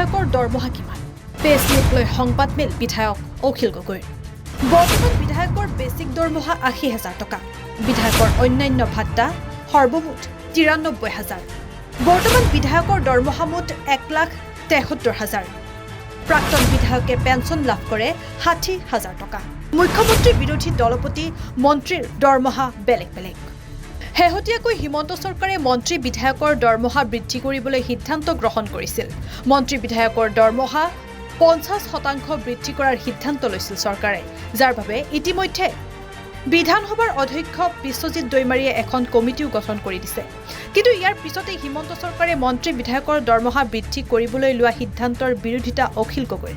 বিধায়কৰ দৰমহা কিমান পে স্লিপ লৈ সংবাদমেল বিধায়ক অখিল গগৈ বৰ্তমান বিধায়কৰ বেছিক দৰমহা ৮০,০০০ টকা বিধায়কৰ অন্যান্য ভাত্তা সৰ্বমুঠ ৯৩,০০০ বৰ্তমান বিধায়কৰ দৰমহা মুঠ ১,৭৩,০০০ প্ৰাক্তন বিধায়কে পেঞ্চন লাভ কৰে ৬০,০০০ টকা মুখ্যমন্ত্ৰীৰ বিৰোধী দলপতি মন্ত্ৰীৰ দৰমহা বেলেগ বেলেগ শেহতীয়াকৈ হিমন্ত চৰকাৰে মন্ত্ৰী বিধায়কৰ দৰমহা বৃদ্ধি কৰিবলৈ সিদ্ধান্ত গ্ৰহণ কৰিছিল মন্ত্ৰী বিধায়কৰ দৰমহা ৫০% বৃদ্ধি কৰাৰ সিদ্ধান্ত লৈছিল চৰকাৰে যাৰ বাবে ইতিমধ্যে বিধানসভাৰ অধ্যক্ষ বিশ্বজিৎ দৈমাৰীয়ে এখন কমিটিও গঠন কৰি দিছে কিন্তু ইয়াৰ পিছতে হিমন্ত চৰকাৰে মন্ত্ৰী বিধায়কৰ দৰমহা বৃদ্ধি কৰিবলৈ লোৱা সিদ্ধান্তৰ বিৰোধিতা অখিল গগৈ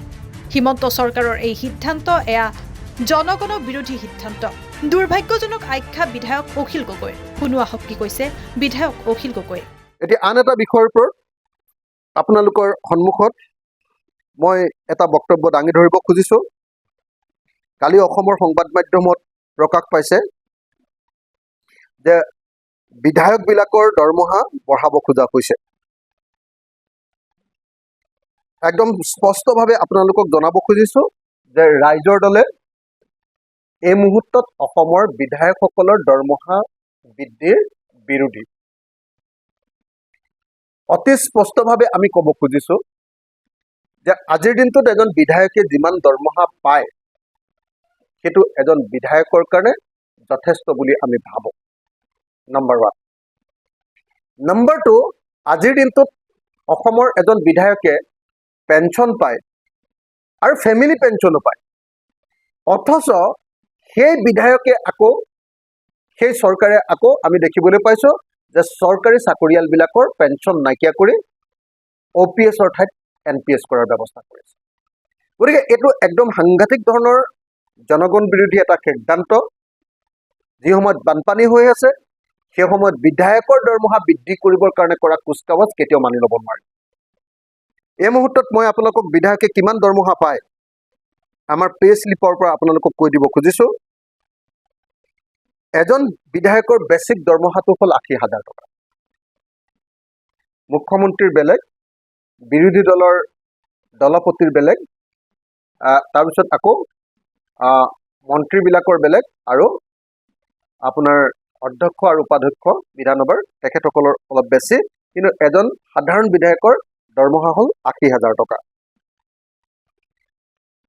হিমন্ত চৰকাৰৰ এই সিদ্ধান্ত এয়া জনগণ বিৰোধী সিদ্ধান্ত দুৰ্ভাগ্যজনক আখ্যা বিধায়ক অখিল গগৈ শুনোৱা হওক কি কৈছে বিধায়ক অখিল গগৈ এতিয়া আন এটা বিষয়ৰ ওপৰত আপোনালোকৰ সন্মুখত মই এটা বক্তব্য দাঙি ধৰিব খুজিছোঁ কালি অসমৰ সংবাদ মাধ্যমত প্ৰকাশ পাইছে যে বিধায়কবিলাকৰ দৰমহা বঢ়াব খোজা হৈছে একদম স্পষ্টভাৱে আপোনালোকক জনাব খুজিছোঁ যে ৰাইজৰ দলে এই মুহূৰ্তত অসমৰ বিধায়কসকলৰ দৰমহা বৃদ্ধিৰ বিৰোধী অতি স্পষ্টভাৱে আমি ক'ব খুজিছোঁ যে আজিৰ দিনটোত এজন বিধায়কে যিমান দৰমহা পায় সেইটো এজন বিধায়কৰ কাৰণে যথেষ্ট বুলি আমি ভাবোঁ নম্বৰ 1 নম্বৰ 2 আজিৰ দিনটোত অসমৰ এজন বিধায়কে পেঞ্চন পায় আৰু ফেমিলি পেঞ্চনো পায় অথচ সেই বিধায়কে আকৌ সেই চৰকাৰে আকৌ আমি দেখিবলৈ পাইছোঁ যে চৰকাৰী চাকৰিয়ালবিলাকৰ পেঞ্চন নাইকিয়া কৰি OPSৰ ঠাইত NPS কৰাৰ ব্যৱস্থা কৰিছে গতিকে এইটো একদম সাংঘাতিক ধৰণৰ জনগণ বিৰোধী এটা সিদ্ধান্ত যি সময়ত বানপানী হৈ আছে সেই সময়ত বিধায়কৰ দৰমহা বৃদ্ধি কৰিবৰ কাৰণে কৰা কুচকাৱাজ কেতিয়াও মানি ল'ব নোৱাৰে এই মুহূৰ্তত মই আপোনালোকক বিধায়কে কিমান দৰমহা পায় আমাৰ পে স্লিপৰ পৰা আপোনালোকক কৈ দিব খুজিছোঁ এজন বিধায়কৰ বেছিক দৰমহাটো হ'ল ৮০,০০০ টকা মুখ্যমন্ত্ৰীৰ বেলেগ বিৰোধী দলৰ দলপতিৰ বেলেগ তাৰপিছত আকৌ মন্ত্ৰীবিলাকৰ বেলেগ আৰু আপোনাৰ অধ্যক্ষ আৰু উপাধ্যক্ষ বিধানসভাৰ তেখেতসকলৰ অলপ বেছি কিন্তু এজন সাধাৰণ বিধায়কৰ দৰমহা হ'ল ৮০,০০০ টকা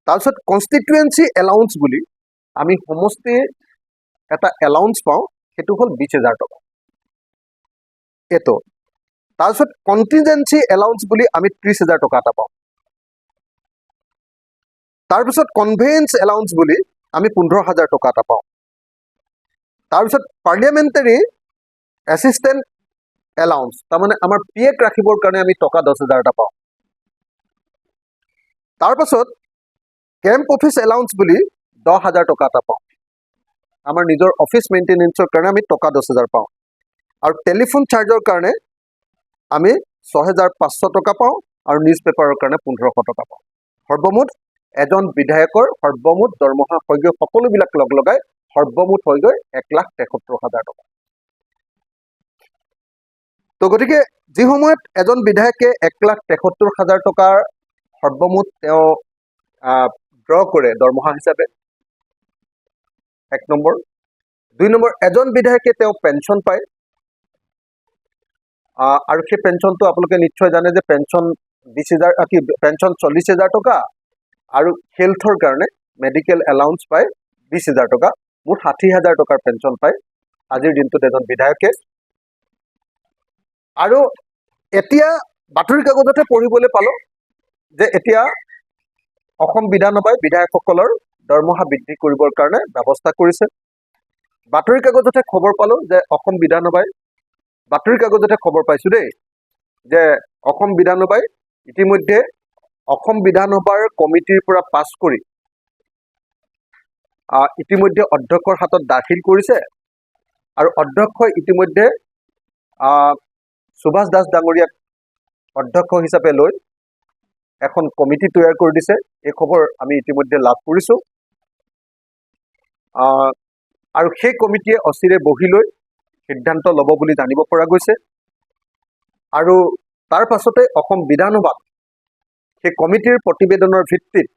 তাৰপিছত কনষ্টিটুৱেঞ্চি এলাউন্স বুলি আমি সমষ্টি এটা এলাউন্স পাওঁ সেইটো হ'ল ২০,০০০ টকা এইটো তাৰপিছত কণ্টিনজেঞ্চি এলাউন্স বুলি আমি ৩০,০০০ টকা এটা পাওঁ তাৰপিছত কনভেয়েন্স এলাউন্স বুলি আমি ১৫,০০০ টকা এটা পাওঁ তাৰপিছত পাৰ্লিয়ামেণ্টাৰী এছিষ্টেণ্ট এলাউন্স তাৰমানে আমাৰ PAক ৰাখিবৰ কাৰণে আমি টকা ১০,০০০ এটা পাওঁ তাৰপাছত কেম্প অফিচ এলাউন্স বুলি ১০,০০০ টকা এটা পাওঁ আমাৰ নিজৰ অফিচ মেইনটেনেন্সৰ কাৰণে আমি টকা ১০,০০০ পাওঁ আৰু টেলিফোন চাৰ্জৰ কাৰণে আমি ৬,৫০০ টকা পাওঁ আৰু নিউজ পেপাৰৰ কাৰণে ১৫০০ টকা পাওঁ সৰ্বমুঠ এজন বিধায়কৰ সৰ্বমুঠ দৰমহা হৈ গৈ সকলোবিলাক লগ লগাই সৰ্বমুঠ হৈ গৈ ১,৭৩,০০০ টকা তো গতিকে যি সময়ত এজন বিধায়কে ১,৭৩,০০০ টকাৰ সৰ্বমুঠ তেওঁ ড্ৰ কৰে দৰমহা হিচাপে ১ নম্বৰ ২ নম্বৰ এজন বিধায়কে তেওঁ পেঞ্চন পায় আৰু সেই পেঞ্চনটো আপোনালোকে নিশ্চয় জানে যে পেঞ্চন ২০,০০০ কি পেঞ্চন ৪০,০০০ টকা আৰু হেল্থৰ কাৰণে মেডিকেল এলাউন্স পায় ২০,০০০ টকা মুঠ ৬০,০০০ টকাৰ পেঞ্চন পায় আজিৰ দিনটোত এজন বিধায়কে আৰু এতিয়া বাতৰি কাকততে পঢ়িবলৈ পালোঁ যে এতিয়া অসম বিধানসভাই বিধায়কসকলৰ দৰমহা বৃদ্ধি কৰিবৰ কাৰণে ব্যৱস্থা কৰিছে বাতৰি কাকততে খবৰ পালোঁ যে অসম বিধানসভাই বাতৰি কাকততে খবৰ পাইছোঁ দেই যে অসম বিধানসভাই ইতিমধ্যে অসম বিধানসভাৰ কমিটিৰ পৰা পাছ কৰি ইতিমধ্যে অধ্যক্ষৰ হাতত দাখিল কৰিছে আৰু অধ্যক্ষই ইতিমধ্যে সুভাষ দাস ডাঙৰীয়াক অধ্যক্ষ হিচাপে লৈ এখন কমিটি তৈয়াৰ কৰি দিছে এই খবৰ আমি ইতিমধ্যে লাভ কৰিছোঁ আৰু সেই কমিটিয়ে অচিৰে বহি লৈ সিদ্ধান্ত ল'ব বুলি জানিব পৰা গৈছে আৰু তাৰ পাছতে অসম বিধানসভাত সেই কমিটিৰ প্ৰতিবেদনৰ ভিত্তিত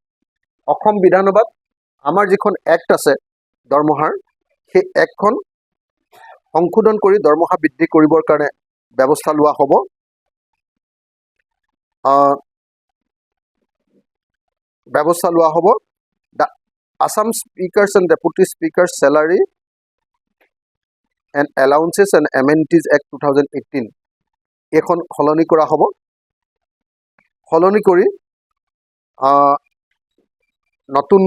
অসম বিধানসভাত আমাৰ যিখন এক্ট আছে দৰমহাৰ, সেই এক্টখন সংশোধন কৰি দৰমহা বৃদ্ধি কৰিবৰ কাৰণে ব্যৱস্থা লোৱা হ'ব। The Assam speakers and deputy speakers salary and allowances and amenities act 2018 এইখন সলনি কৰা হ'ব। সলনি কৰি নতুন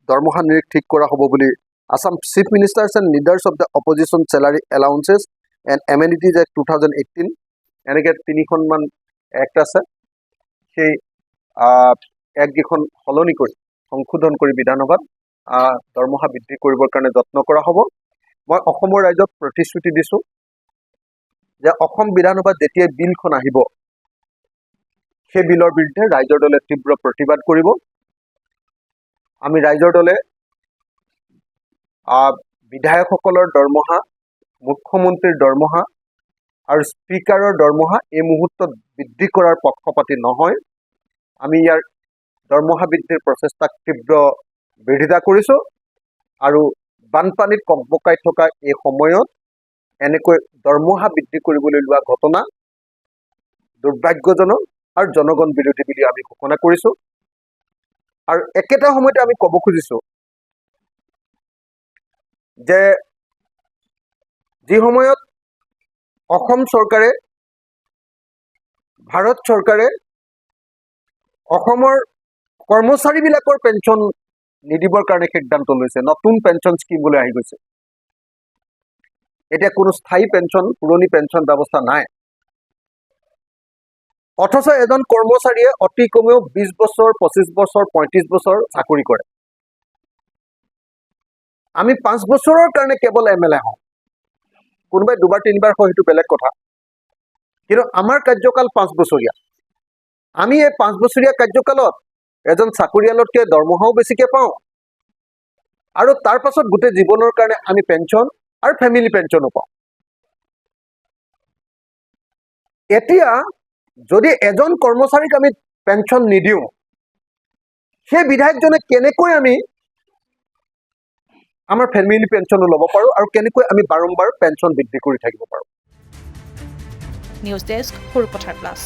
দৰমহা নিৰিখ ঠিক কৰা হ'ব বুলি Assam chief ministers and leaders of the opposition salary allowances and amenities act 2018 এনেকৈ 3খনমান এক্ট আছে। সেই এক্টকেইখন সলনি কৰি সংশোধন কৰি বিধানসভাত দৰমহা বৃদ্ধি কৰিবৰ কাৰণে যত্ন কৰা হ'ব। মই অসমৰ ৰাইজক প্ৰতিশ্ৰুতি দিছোঁ যে অসম বিধানসভাত যেতিয়া বিলখন আহিব, সেই বিলৰ বিৰুদ্ধে ৰাইজৰ দলে তীব্ৰ প্ৰতিবাদ কৰিব। আমি ৰাইজৰ দলে বিধায়কসকলৰ দৰমহা, মুখ্যমন্ত্ৰীৰ দৰমহা আৰু স্পীকাৰৰ দৰমহা এই মুহূৰ্তত বৃদ্ধি কৰাৰ পক্ষপাতী নহয়। আমি ইয়াৰ দৰমহা বৃদ্ধিৰ প্ৰচেষ্টাক তীব্ৰ বিৰোধিতা কৰিছোঁ আৰু বানপানীত ককবকাই থকা এই সময়ত এনেকৈ দৰমহা বৃদ্ধি কৰিবলৈ লোৱা ঘটনা দুৰ্ভাগ্যজনক আৰু জনগণ বিৰোধী বুলি আমি ঘোষণা কৰিছোঁ। আৰু একেটা সময়তে আমি ক'ব খুজিছোঁ যে যি সময়ত অসম চৰকাৰে, ভাৰত চৰকাৰে অসমৰ কৰ্মচাৰীবিলাকৰ পেঞ্চন নিদিবৰ কাৰণে সিদ্ধান্ত লৈছে, নতুন পেঞ্চন স্কিমলৈ আহি গৈছে। এতিয়া কোনো স্থায়ী পেঞ্চন, পুৰণি পেঞ্চন ব্যৱস্থা নাই। অথচ এজন কৰ্মচাৰীয়ে অতি কমেও 20 বছৰ, 25 বছৰ, 35 বছৰ চাকৰি কৰে। আমি 5 বছৰৰ কাৰণে কেৱল MLA হওঁ, কোনোবাই 2বাৰ 3বাৰ হয়, সেইটো বেলেগ কথা। কিন্তু আমাৰ কাৰ্যকাল 5 বছৰীয়া। আমি এই 5 বছৰীয়া কাৰ্যকালত এজন চাকৰিয়ালতকৈ দৰমহাও বেছিকৈ পাওঁ আৰু তাৰ পাছত গোটেই জীৱনৰ কাৰণে আমি পেঞ্চন আৰু ফেমিলি পেঞ্চনো পাওঁ। এতিয়া যদি এজন কৰ্মচাৰীক আমি পেঞ্চন নিদিওঁ, সেই বিধায়কজনে কেনেকৈ আমি আমাৰ ফেমিলি পেঞ্চনো ল'ব পাৰোঁ আৰু কেনেকৈ আমি বাৰম্বাৰ পেঞ্চন বৃদ্ধি কৰি থাকিব পাৰোঁ। News desk, Sarupathar plus.